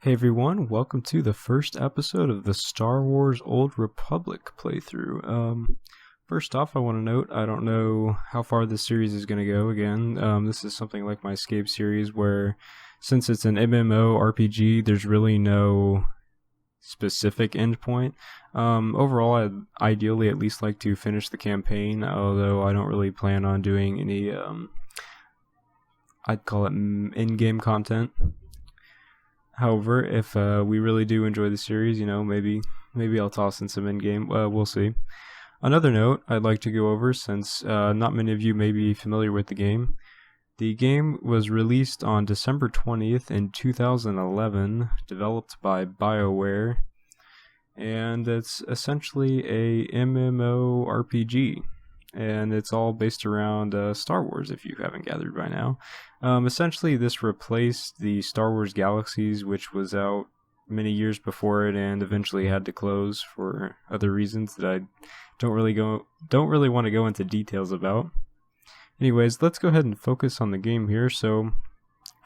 Hey everyone, welcome to the first episode of the Star Wars Old Republic playthrough. First off, I want to note, I don't know how far this series is going to go again. This is something like my Escape series where, since it's an MMO RPG, there's really no specific endpoint. Overall, I'd ideally at least like to finish the campaign, although I don't really plan on doing any, I'd call it in-game content. However, if we really do enjoy the series, maybe I'll toss in some in-game. We'll see. Another note I'd like to go over, since not many of you may be familiar with the game. The game was released on December 20th in 2011, developed by BioWare, and it's essentially a MMORPG. And it's all based around Star Wars, if you haven't gathered by now. Essentially, this replaced the Star Wars Galaxies, which was out many years before it and eventually had to close for other reasons that I don't really want to go into details about. Anyways, let's go ahead and focus on the game here. So,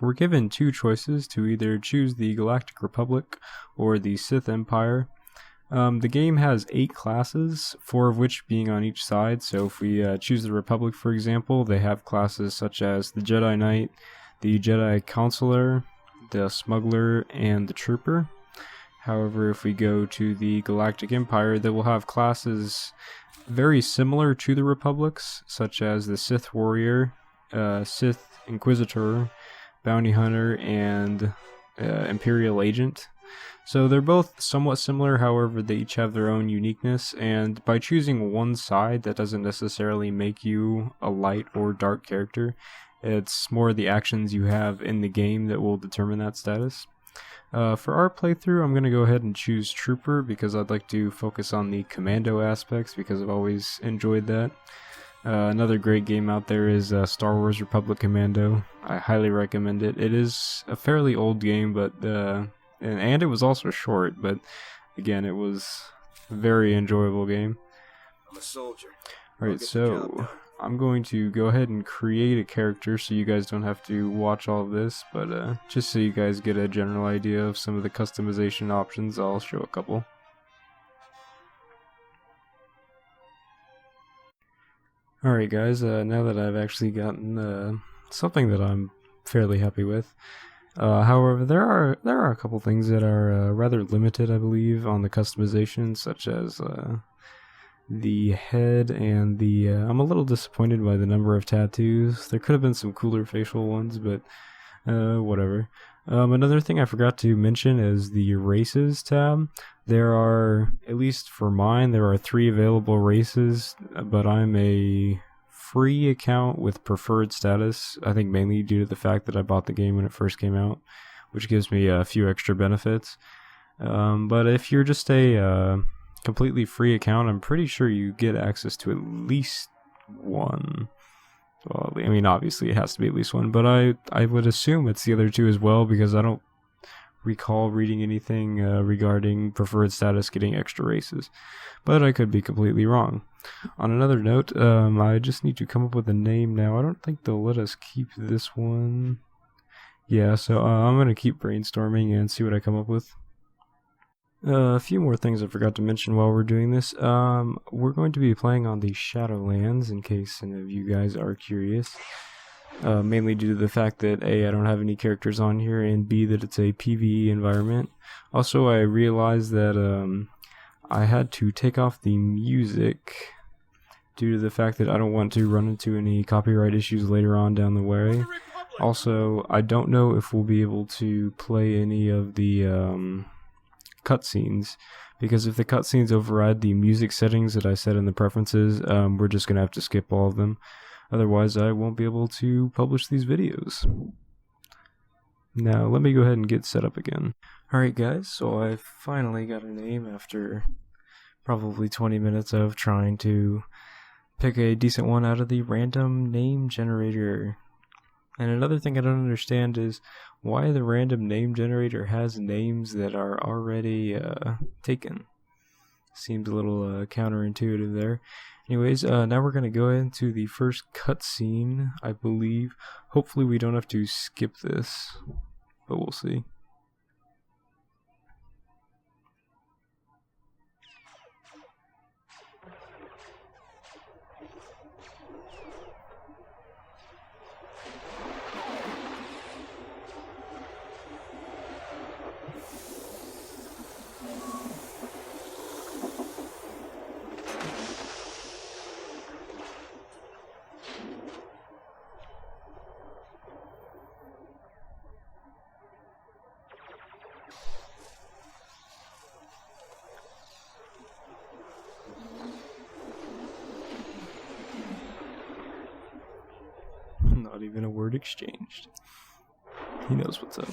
we're given two choices to either choose the Galactic Republic or the Sith Empire. The game has 8 classes, 4 of which being on each side. So if we choose the Republic, for example, they have classes such as the Jedi Knight, the Jedi Counselor, the Smuggler, and the Trooper. However, if we go to the Galactic Empire, they will have classes very similar to the Republic's, such as the Sith Warrior, Sith Inquisitor, Bounty Hunter, and Imperial Agent. So they're both somewhat similar, however they each have their own uniqueness, and by choosing one side, that doesn't necessarily make you a light or dark character. It's more the actions you have in the game that will determine that status. For our playthrough, I'm going to go ahead and choose Trooper because I'd like to focus on the commando aspects because I've always enjoyed that. Another great game out there is Star Wars Republic Commando. I highly recommend it. It is a fairly old game, but and it was also short, but again, it was a very enjoyable game. I'm a soldier. Alright, so I'm going to go ahead and create a character so you guys don't have to watch all of this, but just so you guys get a general idea of some of the customization options, I'll show a couple. Alright guys, now that I've actually gotten something that I'm fairly happy with, however, there are a couple things that are rather limited, I believe, on the customization, such as the head and the... I'm a little disappointed by the number of tattoos. There could have been some cooler facial ones, but whatever. Another thing I forgot to mention is the races tab. There are, at least for mine, there are 3 available races, but I'm a free account with preferred status, I think mainly due to the fact that I bought the game when it first came out, which gives me a few extra benefits. But if you're just a completely free account, I'm pretty sure you get access to at least one. Well, I mean, obviously it has to be at least one, but I would assume it's the other 2 as well, because I don't recall reading anything regarding preferred status getting extra races, but I could be completely wrong. On another note, I just need to come up with a name now. I don't think they'll let us keep this one. Yeah, so I'm going to keep brainstorming and see what I come up with. A few more things I forgot to mention while we're doing this. We're going to be playing on the Shadowlands, in case any of you guys are curious. Mainly due to the fact that A, I don't have any characters on here, and B, that it's a PvE environment. Also, I realized that I had to take off the music due to the fact that I don't want to run into any copyright issues later on down the way. Also, I don't know if we'll be able to play any of the cutscenes, because if the cutscenes override the music settings that I set in the preferences, we're just going to have to skip all of them. Otherwise, I won't be able to publish these videos. Now, let me go ahead and get set up again. Alright guys, so I finally got a name after probably 20 minutes of trying to pick a decent one out of the random name generator. And another thing I don't understand is why the random name generator has names that are already taken. Seems a little counterintuitive there. Anyways, now we're going to go into the first cutscene, I believe. Hopefully we don't have to skip this, but we'll see. Not even a word exchanged. He knows what's up.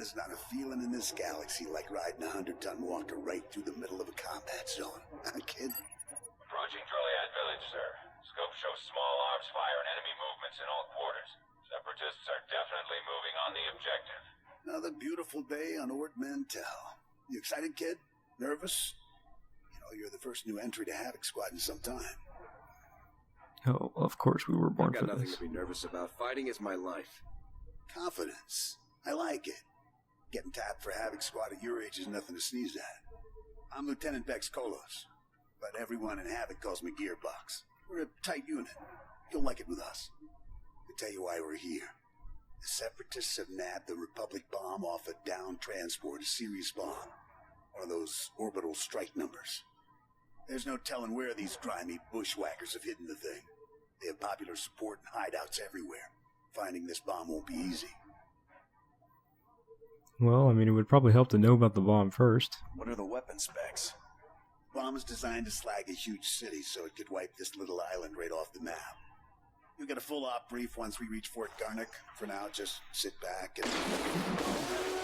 There's not a feeling in this galaxy like riding a 100-ton walker right through the middle of a combat zone. Huh, kid? Approaching Droliad village, sir. Scope shows small arms fire and enemy movements in all quarters. Separatists are definitely moving on the objective. Another beautiful day on Ord Mantell. You excited, kid? Nervous? You know, you're the first new entry to Havoc Squad in some time. Oh, of course we were born I've for got nothing this. to be nervous about. Fighting is my life. Confidence. I like it. Getting tapped for Havoc Squad at your age is nothing to sneeze at. I'm Lieutenant Bex Kolos, but everyone in Havoc calls me Gearbox. We're a tight unit. You'll like it with us. To tell you why we're here. The Separatists have nabbed the Republic bomb off a downed transport, a Series bomb. One of those orbital strike numbers. There's no telling where these grimy bushwhackers have hidden the thing. They have popular support and hideouts everywhere. Finding this bomb won't be easy. Well, I mean, it would probably help to know about the bomb first. What are the weapon specs? Bomb is designed to slag a huge city so it could wipe this little island right off the map. You'll get a full op brief once we reach Fort Garnick. For now, just sit back and...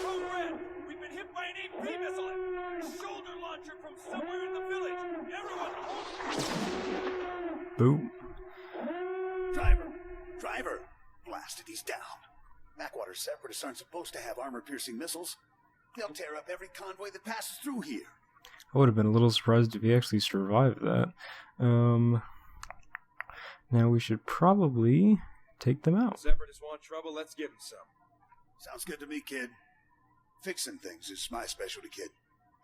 Code Red! We've been hit by an AP missile! A shoulder launcher from somewhere in the village! Everyone! Boom. Driver! Blasted, he's down. Backwater Separatists aren't supposed to have armor-piercing missiles. They'll tear up every convoy that passes through here. I would have been a little surprised if he actually survived that. Now we should probably take them out. Separatists want trouble, let's give them some. Sounds good to me, kid. Fixing things is my specialty, kid.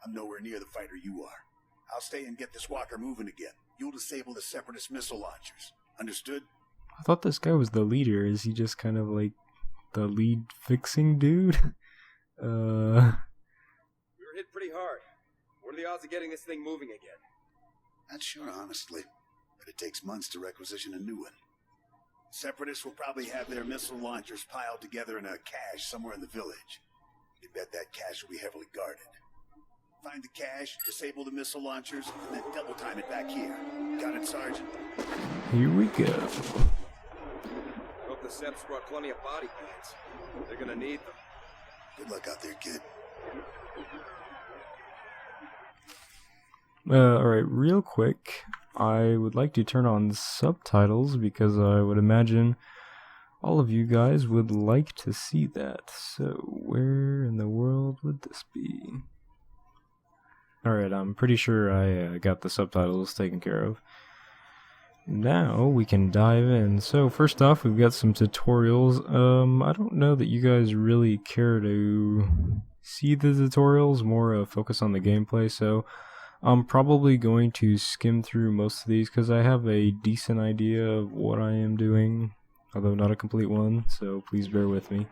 I'm nowhere near the fighter you are. I'll stay and get this walker moving again. You'll disable the Separatist missile launchers. Understood? I thought this guy was the leader. Is he just kind of like the lead fixing dude? We were hit pretty hard. What are the odds of getting this thing moving again? Not sure, honestly. But it takes months to requisition a new one. Separatists will probably have their missile launchers piled together in a cache somewhere in the village. You bet that cache will be heavily guarded. Find the cache, disable the missile launchers, and then double time it back here. Got it, Sergeant? Here we go. I hope the Seps brought plenty of body pads. They're gonna need them. Good luck out there, kid. Alright, real quick, I would like to turn on subtitles because I would imagine all of you guys would like to see that. So, where in the world would this be? Alright, I'm pretty sure I got the subtitles taken care of. Now we can dive in. So first off, we've got some tutorials. I don't know that you guys really care to see the tutorials, more focus on the gameplay, so I'm probably going to skim through most of these because I have a decent idea of what I am doing, although not a complete one, so please bear with me.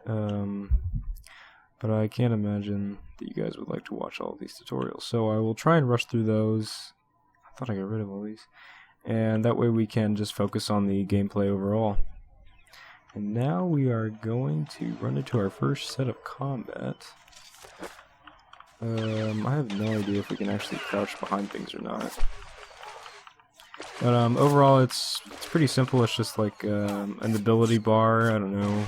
But I can't imagine that you guys would like to watch all of these tutorials, so I will try and rush through those. I thought I got rid of all these. And that way we can just focus on the gameplay overall. And now we are going to run into our first set of combat. I have no idea if we can actually crouch behind things or not. But overall it's pretty simple. It's just like an ability bar. I don't know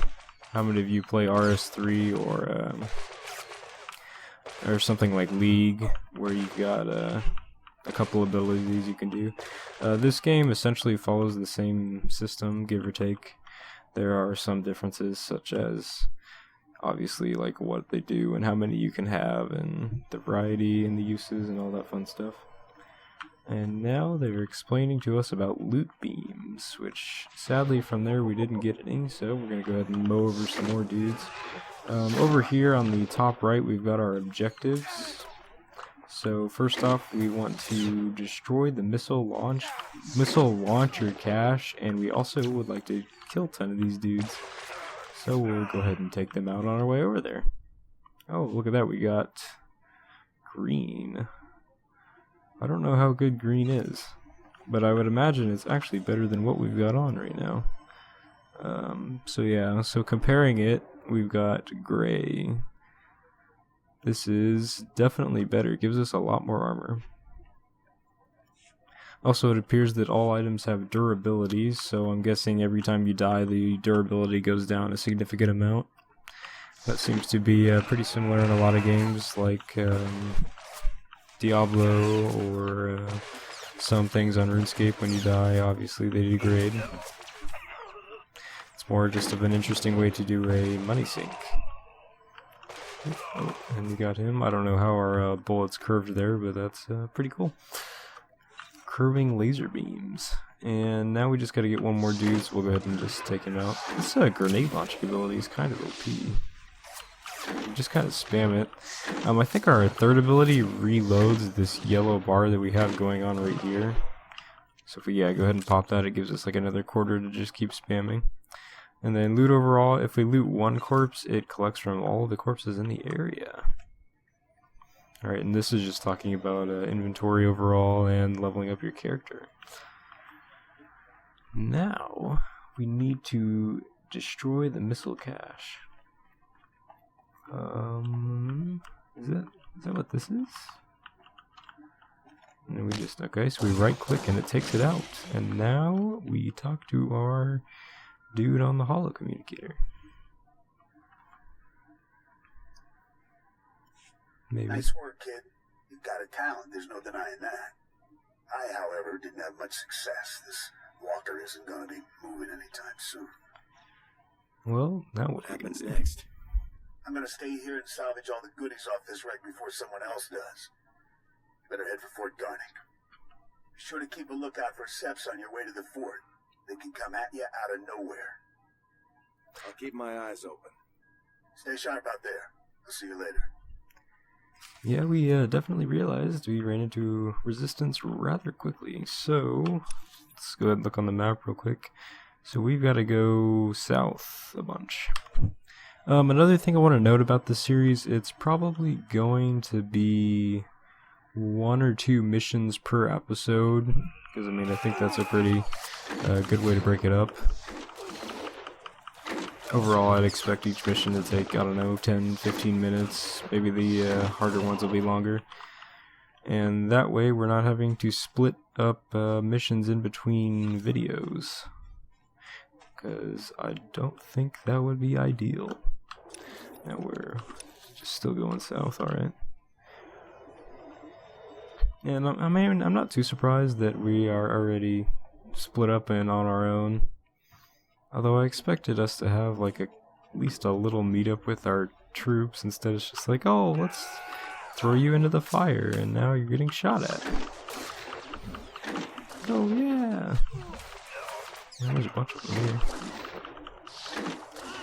how many of you play RS3 or something like League, where you've got a couple abilities you can do. This game essentially follows the same system, give or take. There are some differences, such as obviously like what they do and how many you can have and the variety and the uses and all that fun stuff. And now they're explaining to us about loot beams, which sadly from there we didn't get any, so we're going to go ahead and mow over some more dudes. Over here on the top right we've got our objectives. So first off, we want to destroy the missile launcher cache, and we also would like to kill 10 of these dudes. So we'll go ahead and take them out on our way over there. Oh, look at that, we got green. I don't know how good green is, but I would imagine it's actually better than what we've got on right now. So yeah, so comparing it, we've got gray. This is definitely better. It gives us a lot more armor. Also, it appears that all items have durabilities, so I'm guessing every time you die, the durability goes down a significant amount. That seems to be pretty similar in a lot of games, like Diablo or some things on RuneScape. When you die, obviously they degrade. It's more just of an interesting way to do a money sink. Oh, and you got him. I don't know how our bullets curved there, but that's pretty cool. Curving laser beams. And now we just gotta get one more dude, so we'll go ahead and just take him out. This grenade launching ability is kind of OP. You just kind of spam it. I think our third ability reloads this yellow bar that we have going on right here. So if we, go ahead and pop that, it gives us like another quarter to just keep spamming. And then loot overall, if we loot one corpse, it collects from all of the corpses in the area. Alright, and this is just talking about inventory overall and leveling up your character. Now, we need to destroy the missile cache. Is that what this is? And then we just, okay, so we right click and it takes it out. And now we talk to our dude on the holo communicator. Maybe. Nice work, kid. You've got a talent, there's no denying that. I, however, didn't have much success. This walker isn't going to be moving anytime soon. Well, now what happens do? next? I'm going to stay here and salvage all the goodies off this wreck before someone else does. Better head for Fort Garnick. Be sure to keep a lookout for Seps on your way to the fort. They can come at you out of nowhere. I'll keep my eyes open. Stay sharp out there. I'll see you later. Yeah, we definitely realized we ran into resistance rather quickly. So, let's go ahead and look on the map real quick. So we've got to go south a bunch. Another thing I want to note about this series, it's probably going to be 1 or 2 missions per episode. Because, I mean, I think that's a pretty good way to break it up. Overall, I'd expect each mission to take, I don't know, 10-15 minutes. Maybe the harder ones will be longer. And that way, we're not having to split up missions in between videos. Because I don't think that would be ideal. Now we're just still going south, alright. And I'm not too surprised that we are already split up and on our own. Although I expected us to have like at least a little meetup with our troops. Instead it's just like, oh, let's throw you into the fire and now you're getting shot at. Oh yeah. There's a bunch of them here.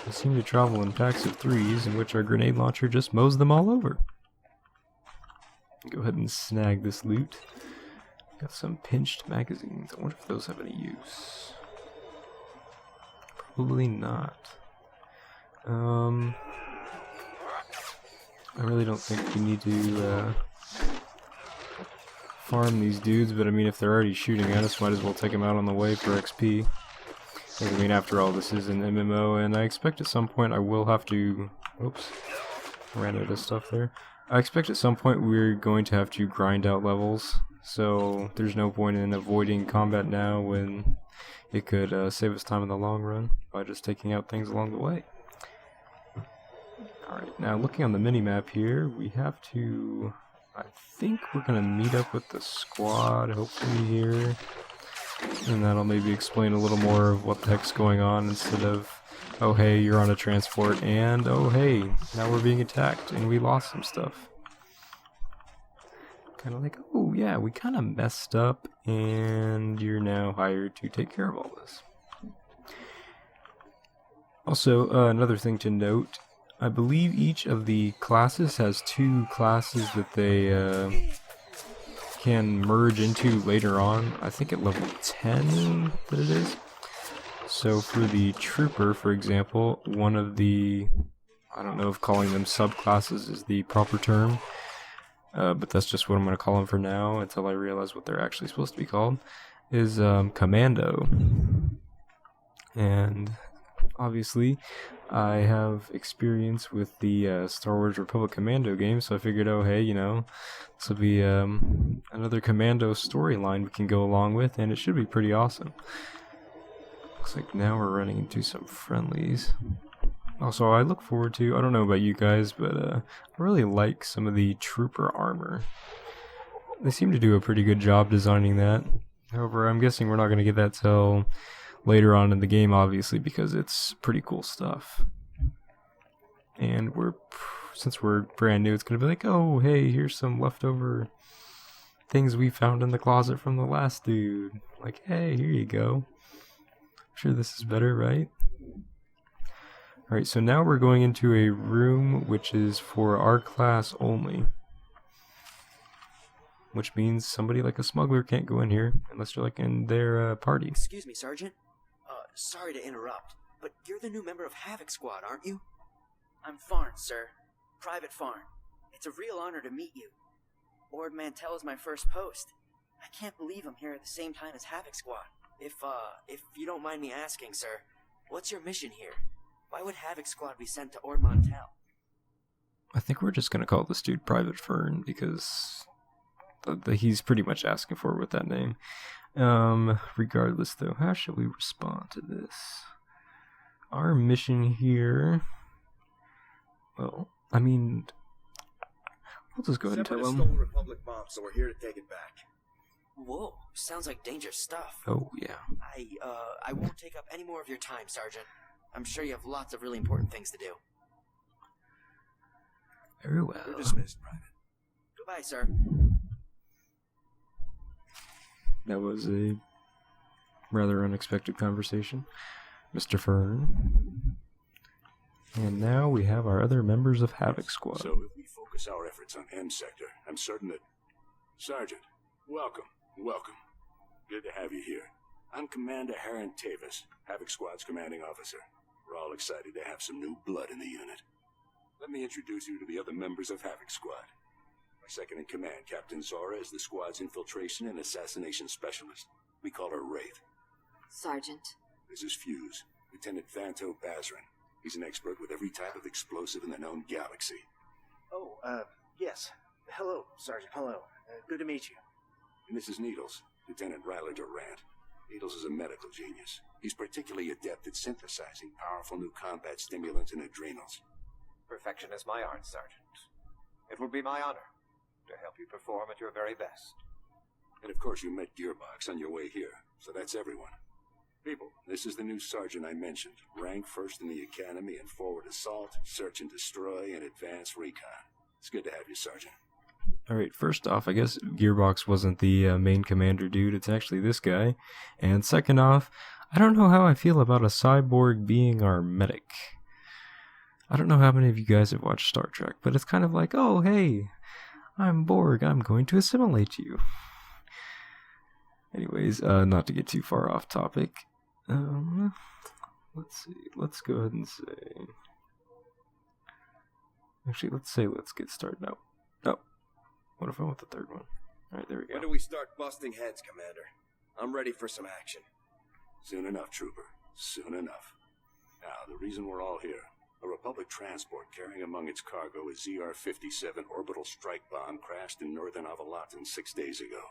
They seem to travel in packs of 3s in which our grenade launcher just mows them all over. Go ahead and snag this loot. Got some pinched magazines. I wonder if those have any use. Probably not. I really don't think we need to farm these dudes, but I mean, if they're already shooting at us, might as well take them out on the way for XP. I mean, after all, this is an MMO, and I expect at some point I will have to... Oops. Ran out of stuff there. I expect at some point we're going to have to grind out levels, so there's no point in avoiding combat now when it could save us time in the long run by just taking out things along the way. Alright, now looking on the minimap here, we have to... I think we're going to meet up with the squad, hopefully here. And that'll maybe explain a little more of what the heck's going on instead of, oh hey, you're on a transport, and oh hey, now we're being attacked and we lost some stuff. Kind of like, oh yeah, we kind of messed up and you're now hired to take care of all this. Also, another thing to note, I believe each of the classes has 2 classes that they can merge into later on. I think at level 10 that it is. So for the trooper, for example, one of the, I don't know if calling them subclasses is the proper term, but that's just what I'm going to call them for now until I realize what they're actually supposed to be called, is Commando. And obviously, I have experience with the Star Wars Republic Commando game, so I figured, oh, hey, this will be another Commando storyline we can go along with, and it should be pretty awesome. Looks like now we're running into some friendlies. Also, I look forward to, I don't know about you guys, but I really like some of the trooper armor. They seem to do a pretty good job designing that. However, I'm guessing we're not going to get that till later on in the game, obviously, because it's pretty cool stuff. And since we're brand new, it's going to be like, oh, hey, here's some leftover things we found in the closet from the last dude. Like, hey, here you go. I'm sure this is better, right? Alright, so now we're going into a room which is for our class only. Which means somebody like a smuggler can't go in here unless they're like in their party. Excuse me, Sergeant. Sorry to interrupt, but you're the new member of Havoc Squad, aren't you? I'm Farn, sir. Private Farn. It's a real honor to meet you. Ord Mantell is my first post. I can't believe I'm here at the same time as Havoc Squad. If you don't mind me asking, sir, what's your mission here? Why would Havoc Squad be sent to Ord Mantell? I think we're just going to call this dude Private Fern because he's pretty much asking for it with that name. Regardless, though, how should we respond to this? Our mission here... Well, I mean... We'll just go ahead and tell him. Stole Republic bomb, so we're here to take it back. Whoa, sounds like dangerous stuff. Oh, yeah. I won't take up any more of your time, Sergeant. I'm sure you have lots of really important things to do. Very well. You're dismissed, Private. Goodbye, sir. That was a rather unexpected conversation, Mr. Fern. And now we have our other members of Havoc Squad. So if we focus our efforts on M Sector, I'm certain that... Sergeant, welcome. Good to have you here. I'm Commander Heron Tavis, Havoc Squad's commanding officer. We're all excited to have some new blood in the unit. Let me introduce you to the other members of Havoc Squad. My second in command, Captain Zora, is the squad's infiltration and assassination specialist. We call her Wraith. Sergeant. This is Fuse, Lieutenant Vanto Bazrin. He's an expert with every type of explosive in the known galaxy. Oh, yes. Hello, Sergeant. Hello. Good to meet you. And this is Needles, Lieutenant Ryler Durant. Needles is a medical genius. He's particularly adept at synthesizing powerful new combat stimulants and adrenals. Perfection is my art, Sergeant. It will be my honor to help you perform at your very best. And of course you met Gearbox on your way here, so that's everyone. People, this is the new sergeant I mentioned. Rank first in the academy in forward assault, search and destroy, and advanced recon. It's good to have you, Sergeant. Alright, first off, I guess Gearbox wasn't the main commander dude, it's actually this guy. And second off, I don't know how I feel about a cyborg being our medic. I don't know how many of you guys have watched Star Trek, but it's kind of like, oh, hey, I'm Borg, I'm going to assimilate you. Anyways, not to get too far off topic. Let's see, let's go ahead and say... Actually, let's get started now. Oh, what if I want the third one? Alright, there we go. When do we start busting heads, Commander? I'm ready for some action. Soon enough, Trooper. Soon enough. Now, the reason we're all here. A Republic transport carrying among its cargo a ZR-57 orbital strike bomb crashed in northern Avalatan 6 days ago.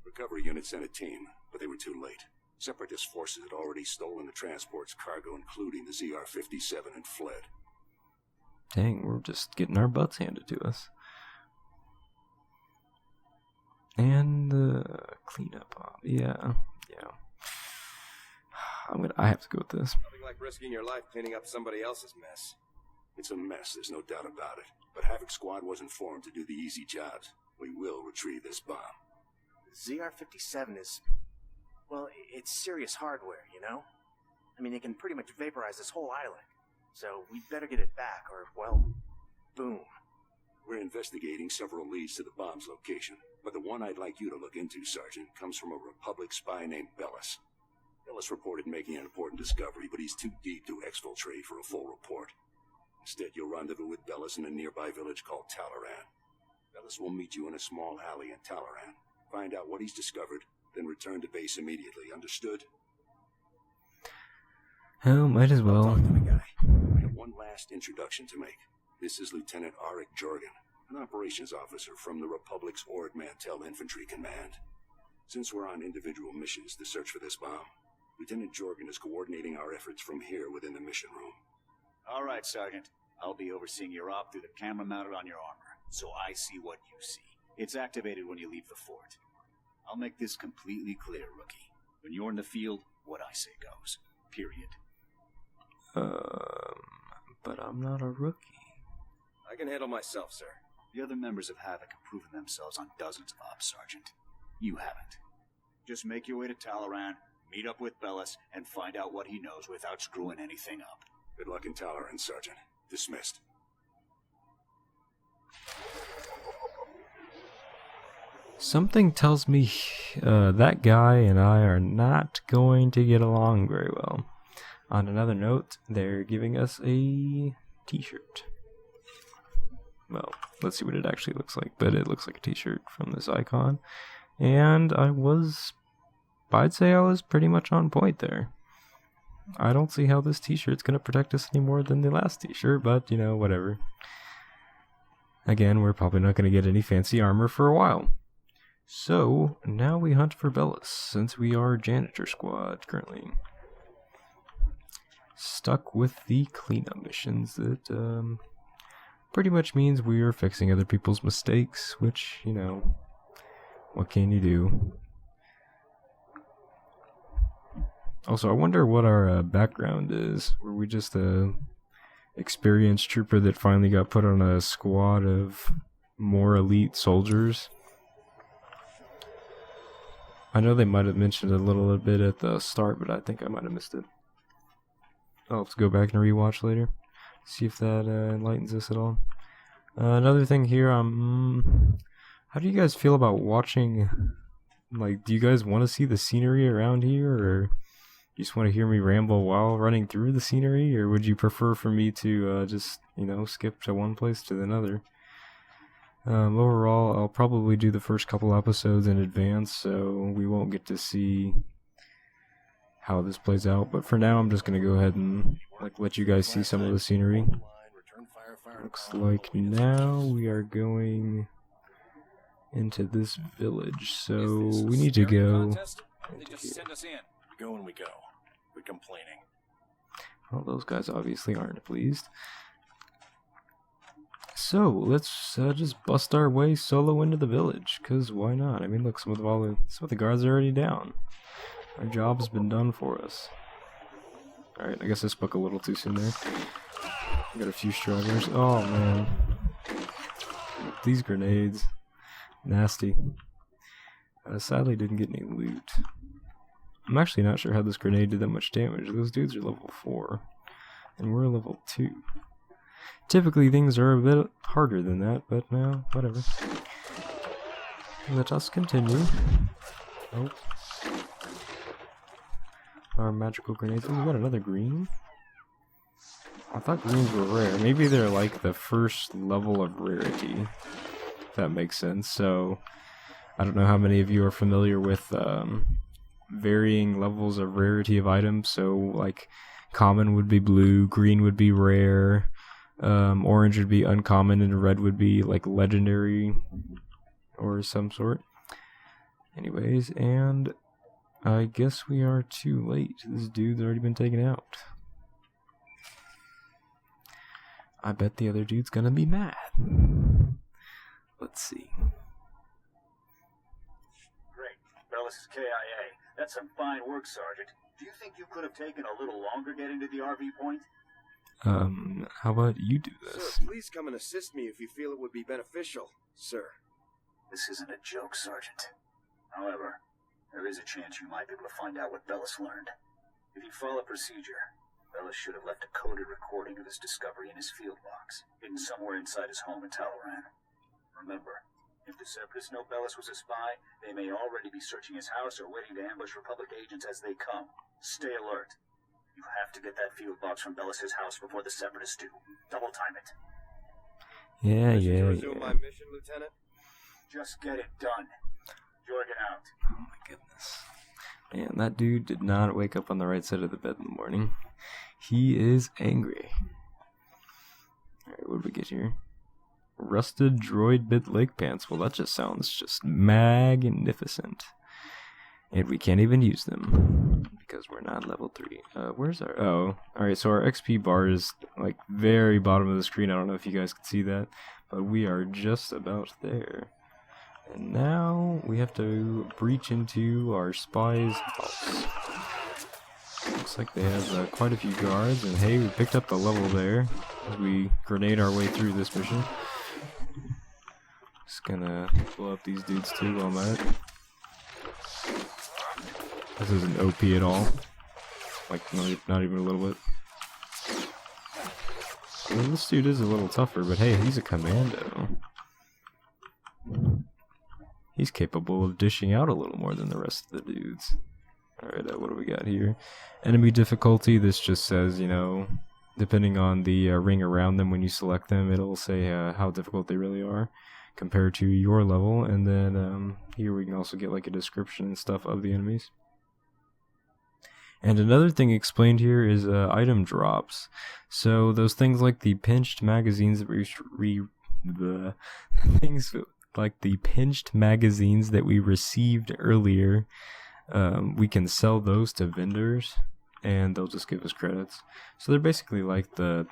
Recovery units sent a team, but they were too late. Separatist forces had already stolen the transport's cargo, including the ZR-57, and fled. Dang, we're just getting our butts handed to us. And the cleanup bomb. Yeah. I have to go with this. Nothing like risking your life cleaning up somebody else's mess. It's a mess, there's no doubt about it. But Havoc Squad wasn't formed to do the easy jobs. We will retrieve this bomb. ZR-57 is... well, it's serious hardware, you know? I mean, it can pretty much vaporize this whole island. So we'd better get it back, or, well, boom. We're investigating several leads to the bomb's location, but the one I'd like you to look into, Sergeant, comes from a Republic spy named Bellis. Bellis reported making an important discovery, but he's too deep to exfiltrate for a full report. Instead, you'll rendezvous with Bellis in a nearby village called Talaran. Bellis will meet you in a small alley in Talaran. Find out what he's discovered, then return to base immediately. Understood? Hell, might as well. Talk to the guy. I have one last introduction to make. This is Lieutenant Arik Jorgen, an operations officer from the Republic's Ord Mantell Infantry Command. Since we're on individual missions to search for this bomb, Lieutenant Jorgen is coordinating our efforts from here within the mission room. All right, Sergeant. I'll be overseeing your op through the camera mounted on your armor, so I see what you see. It's activated when you leave the fort. I'll make this completely clear, rookie. When you're in the field, what I say goes. Period. But I'm not a rookie. I can handle myself, sir. The other members of Havoc have proven themselves on dozens of ops, Sergeant. You haven't. Just make your way to Talaran, meet up with Bellis, and find out what he knows without screwing anything up. Good luck in Talaran, Sergeant. Dismissed. Something tells me that guy and I are not going to get along very well. On another note, they're giving us a t-shirt. Well, let's see what it actually looks like, but it looks like a t-shirt from this icon. And I'd say I was pretty much on point there. I don't see how this t-shirt's going to protect us any more than the last t-shirt, but, you know, whatever. Again, we're probably not going to get any fancy armor for a while. So, now we hunt for Bellis, since we are Janitor Squad currently. Stuck with the cleanup missions that pretty much means we are fixing other people's mistakes, which, you know, what can you do? Also, I wonder what our background is. Were we just a experienced trooper that finally got put on a squad of more elite soldiers? I know they might have mentioned it a little bit at the start, but I think I might have missed it. I'll have to go back and rewatch later. See if that enlightens us at all. Another thing here, how do you guys feel about watching, like, do you guys want to see the scenery around here, or you just want to hear me ramble while running through the scenery, or would you prefer for me to just, you know, skip to one place to another? Overall, I'll probably do the first couple episodes in advance, so we won't get to see how this plays out, but for now I'm just going to go ahead and let you guys see some of the scenery. Looks like now we are going into this village, so we need to go into here. We go and we go. We're complaining. Well, those guys obviously aren't pleased. So, let's just bust our way solo into the village, because why not? I mean, look, some of the guards are already down. Our job has been done for us. Alright, I guess I spoke a little too soon there. We got a few stragglers. Oh, man. These grenades. Nasty. Sadly didn't get any loot. I'm actually not sure how this grenade did that much damage. Those dudes are level 4. And we're level 2. Typically things are a bit harder than that, but no, whatever. Let us continue. Oh. Our magical grenades. Oh, we got another green. I thought greens were rare. Maybe they're like the first level of rarity, if that makes sense. So, I don't know how many of you are familiar with varying levels of rarity of items. So, like, common would be blue, green would be rare, orange would be uncommon, and red would be like legendary or some sort. Anyways, and I guess we are too late. This dude's already been taken out. I bet the other dude's gonna be mad. Let's see. Great. Bellis is KIA. That's some fine work, Sergeant. Do you think you could have taken a little longer getting to the RV point? How about you do this? Sir, please come and assist me if you feel it would be beneficial, sir. This isn't a joke, Sergeant. However, there is a chance you might be able to find out what Bellis learned. If you follow procedure, Bellis should have left a coded recording of his discovery in his field box, hidden somewhere inside his home in Talaran. Remember, if the Separatists know Bellis was a spy, they may already be searching his house or waiting to ambush Republic agents as they come. Stay alert. You have to get that field box from Bellis' house before the Separatists do. Double time it. Yeah. Resume my mission, Lieutenant? Just get it done. Jorgen out. Oh my goodness. Man, that dude did not wake up on the right side of the bed in the morning. He is angry. Alright, what do we get here? Rusted droid bit leg pants. Well, that just sounds just magnificent. And we can't even use them because we're not level 3. Where's our... Oh, alright, so our XP bar is like very bottom of the screen. I don't know if you guys can see that, but we are just about there. And now we have to breach into our spy's house. Looks like they have quite a few guards, and hey, we picked up a level there as we grenade our way through this mission. Just gonna blow up these dudes too while I'm at it. This isn't OP at all. Like, not even a little bit. I mean, this dude is a little tougher, but hey, he's a commando. He's capable of dishing out a little more than the rest of the dudes. Alright, what do we got here? Enemy difficulty, this just says, you know, depending on the ring around them when you select them, it'll say how difficult they really are compared to your level. And then here we can also get like a description and stuff of the enemies. And another thing explained here is item drops. So those things like the pinched magazines that we received earlier, we can sell those to vendors, and they'll just give us credits. So they're basically like they're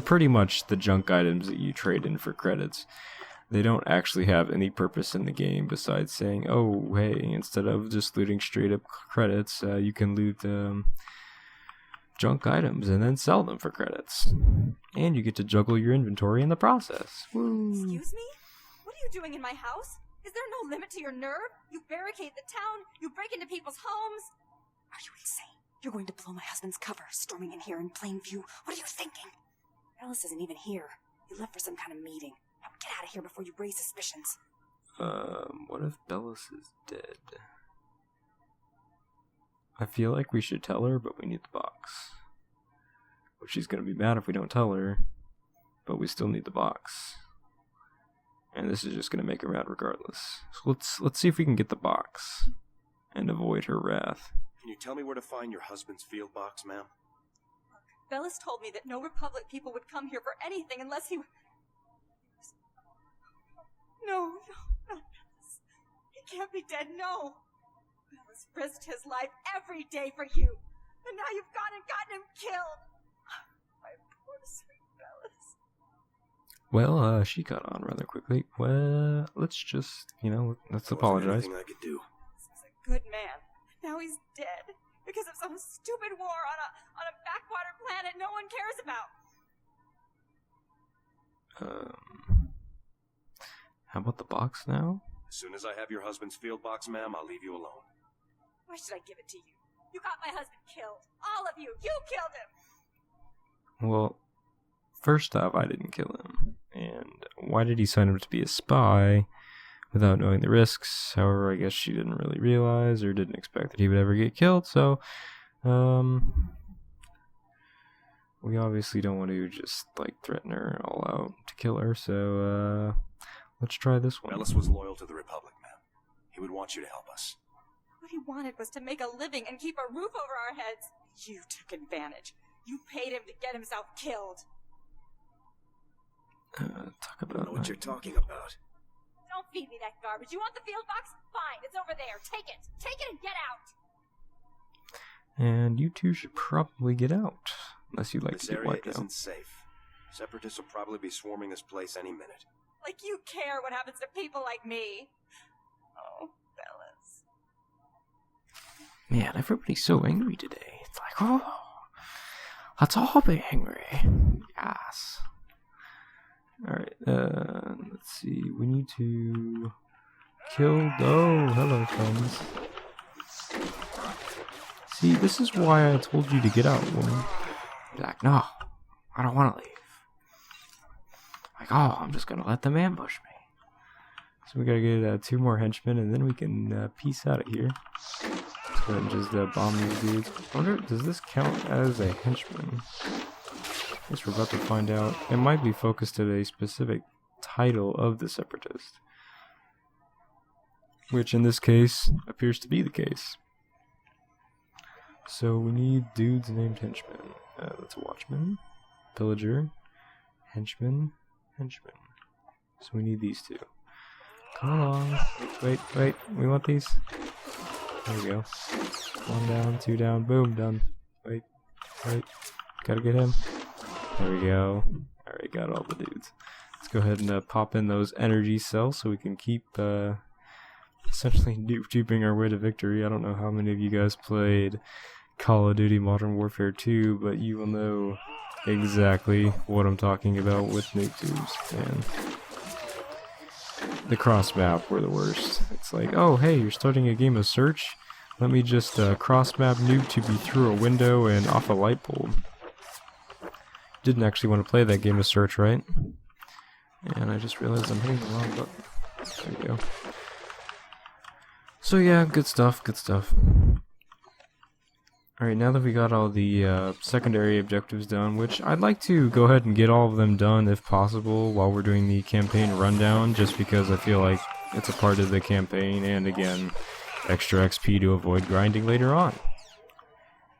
pretty much the junk items that you trade in for credits. They don't actually have any purpose in the game besides saying, oh, hey, instead of just looting straight up credits, you can loot junk items and then sell them for credits. And you get to juggle your inventory in the process. Woo. Excuse me? What are you doing in my house? Is there no limit to your nerve? You barricade the town, you break into people's homes. Are you insane? You're going to blow my husband's cover, storming in here in plain view. What are you thinking? Alice isn't even here. He left for some kind of meeting. Now get out of here before you raise suspicions. What if Bellis is dead? I feel like we should tell her, but we need the box. Well, she's gonna be mad if we don't tell her, but we still need the box. And this is just gonna make her mad regardless. So let's see if we can get the box and avoid her wrath. Can you tell me where to find your husband's field box, ma'am? Bellis told me that no Republic people would come here for anything unless he... No, not Bellis. He can't be dead, no. Bellis risked his life every day for you. And now you've gone and gotten him killed. My poor sweet Bellis. Well, she got on rather quickly. Well, let's just, let's apologize. Nothing I could do. This was a good man. Now he's dead. Because of some stupid war on a backwater planet no one cares about. How about the box now? As soon as I have your husband's field box, ma'am, I'll leave you alone. Why should I give it to you? You got my husband killed. All of you. You killed him. Well, first off, I didn't kill him. And why did he sign up to be a spy without knowing the risks? However, I guess she didn't really realize or didn't expect that he would ever get killed. So, we obviously don't want to just, threaten her all out to kill her. So, let's try this one. Bellis was loyal to the Republic, ma'am. He would want you to help us. What he wanted was to make a living and keep a roof over our heads. You took advantage. You paid him to get himself killed. Talk about I don't know what you're talking about. Don't feed me that garbage. You want the field box? Fine, it's over there. Take it. Take it and get out. And you two should probably get out. Unless you'd like this to get area wiped isn't out. safe. Separatists will probably be swarming this place any minute. Like you care what happens to people like me. Oh, Bellis. Man, everybody's so angry today. It's like, oh, let's all be angry. Yes. Alright, let's see. We need to kill... Oh, hello, friends. See, this is why I told you to get out, woman. You're like, no, I don't want to leave. Like, oh, I'm just gonna let them ambush me. So we gotta get 2 more henchmen, and then we can peace out of here. Let's go ahead and just bomb these dudes. I wonder, does this count as a henchman? I guess we're about to find out. It might be focused at a specific title of the Separatist. Which, in this case, appears to be the case. So we need dudes named henchmen. That's a watchman, pillager, henchman. So we need these two. Come along. Wait. We want these. There we go. 1 down, 2 down. Boom, done. Wait. Gotta get him. There we go. Alright, got all the dudes. Let's go ahead and pop in those energy cells so we can keep essentially duping our way to victory. I don't know how many of you guys played Call of Duty Modern Warfare 2, but you will know exactly what I'm talking about with nuke tubes. Man. The cross map were the worst. It's like, oh hey, you're starting a game of Search? Let me just cross map nuke tube you through a window and off a light bulb. Didn't actually want to play that game of Search, right? And I just realized I'm hitting the wrong button. There we go. So yeah, good stuff. Alright, now that we got all the secondary objectives done, which I'd like to go ahead and get all of them done if possible while we're doing the campaign rundown, just because I feel like it's a part of the campaign, and again, extra XP to avoid grinding later on.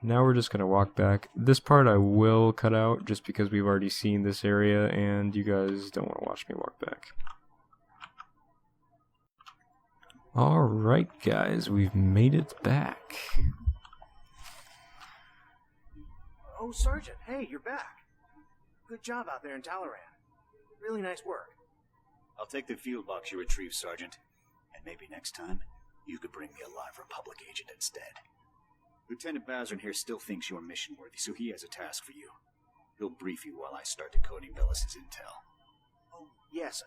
Now we're just going to walk back. This part I will cut out, just because we've already seen this area, and you guys don't want to watch me walk back. Alright guys, we've made it back. Oh, Sergeant, hey, you're back. Good job out there in Talaran. Really nice work. I'll take the field box you retrieved, Sergeant. And maybe next time, you could bring me a live Republic agent instead. Lieutenant Bazrin here still thinks you're mission-worthy, so he has a task for you. He'll brief you while I start decoding Bellis's intel. Oh, yes,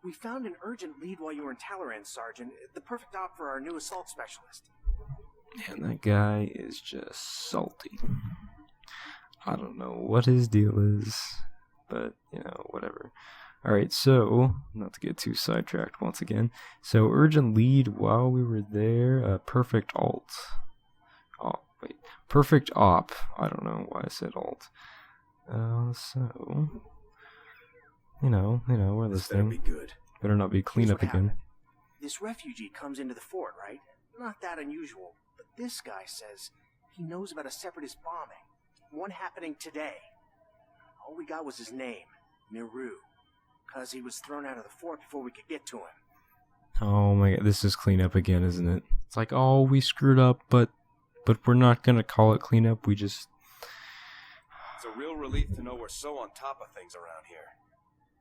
we found an urgent lead while you were in Talaran, Sergeant. The perfect op for our new assault specialist. And that guy is just salty. I don't know what his deal is, but, you know, whatever. Alright, so, not to get too sidetracked once again. So, urgent lead while we were there, perfect alt. Oh, wait. Perfect op. I don't know why I said alt. So, you know, we're listening. Better be good. Better not be cleanup again. This refugee comes into the fort, right? Not that unusual, but this guy says he knows about a separatist bombing. One happening today. All we got was his name, Miru. Cause he was thrown out of the fort before we could get to him. Oh my god, this is cleanup again, isn't it? It's like, oh, we screwed up, but we're not gonna call it cleanup, we just... It's a real relief to know we're so on top of things around here.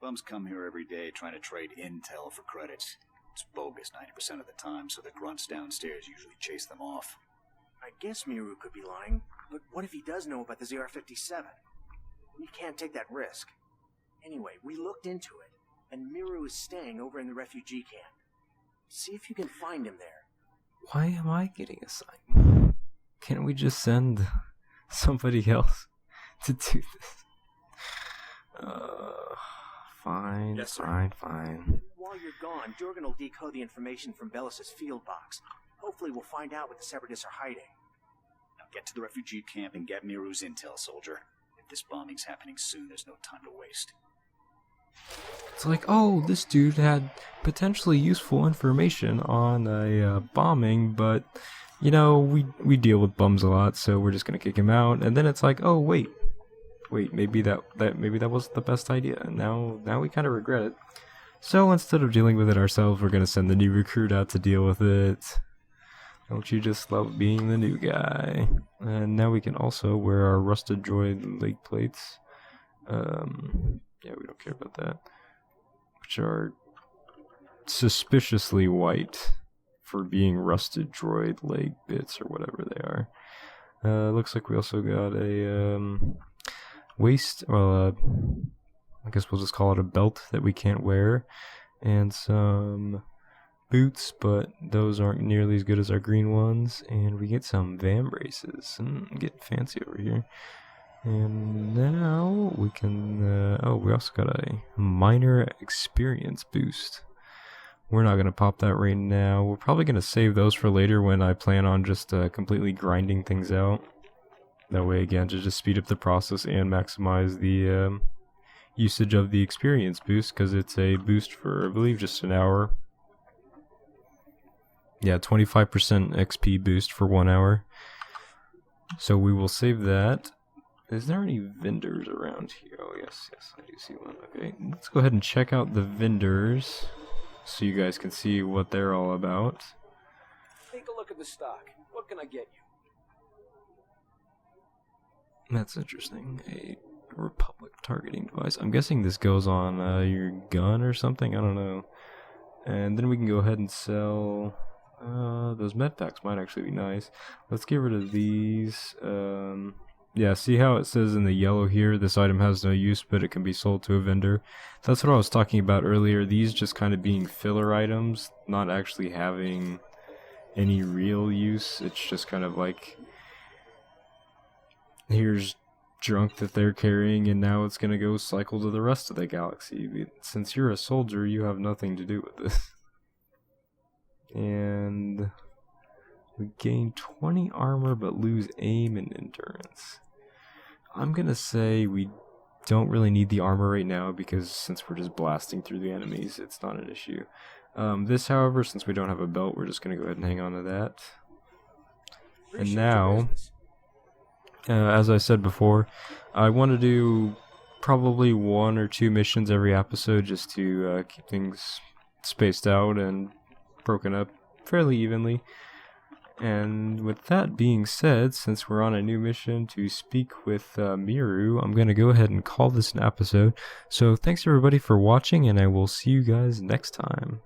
Bums come here every day trying to trade intel for credits. It's bogus 90% of the time, so the grunts downstairs usually chase them off. I guess Miru could be lying, but what if he does know about the ZR-57? We can't take that risk. Anyway, we looked into it, and Miru is staying over in the refugee camp. See if you can find him there. Why am I getting assigned? Can't we just send somebody else to do this? Fine, yes, fine. While you're gone, Jorgen will decode the information from Bellis's field box. Hopefully we'll find out what the separatists are hiding. Now get to the refugee camp and get Miru's intel, soldier. If this bombing's happening soon, there's no time to waste. It's like, oh, this dude had potentially useful information on a bombing, but, you know, we deal with bums a lot, so we're just gonna kick him out. And then it's like, oh, wait, maybe that wasn't the best idea. And now we kind of regret it. So instead of dealing with it ourselves, we're gonna send the new recruit out to deal with it. Don't you just love being the new guy? And now we can also wear our rusted droid leg plates. Yeah, we don't care about that. Which are suspiciously white for being rusted droid leg bits or whatever they are. Looks like we also got a waist, well, I guess we'll just call it a belt that we can't wear, and some boots, but those aren't nearly as good as our green ones, and we get some van braces. Getting fancy over here. And now we can, we also got a minor experience boost. We're not going to pop that right now. We're probably going to save those for later when I plan on just completely grinding things out. That way, again, to just speed up the process and maximize the usage of the experience boost, because it's a boost for, I believe, just an hour. Yeah, 25% XP boost for 1 hour. So we will save that. Is there any vendors around here? Oh, yes, I do see one. Okay, let's go ahead and check out the vendors so you guys can see what they're all about. Take a look at the stock. What can I get you? That's interesting. A Republic targeting device. I'm guessing this goes on your gun or something. I don't know. And then we can go ahead and sell... those med packs might actually be nice. Let's get rid of these. Yeah, see how it says in the yellow here, this item has no use, but it can be sold to a vendor. That's what I was talking about earlier. These just kind of being filler items, not actually having any real use. It's just kind of like, here's junk that they're carrying, and now it's going to go cycle to the rest of the galaxy. Since you're a soldier, you have nothing to do with this. And we gain 20 armor but lose aim and endurance. I'm gonna say we don't really need the armor right now because since we're just blasting through the enemies, it's not an issue. This, however, since we don't have a belt, we're just gonna go ahead and hang on to that. And now, as I said before, I want to do probably 1 or 2 missions every episode just to keep things spaced out and broken up fairly evenly. And with that being said, since we're on a new mission to speak with Miru, I'm going to go ahead and call this an episode. So thanks everybody for watching, and I will see you guys next time.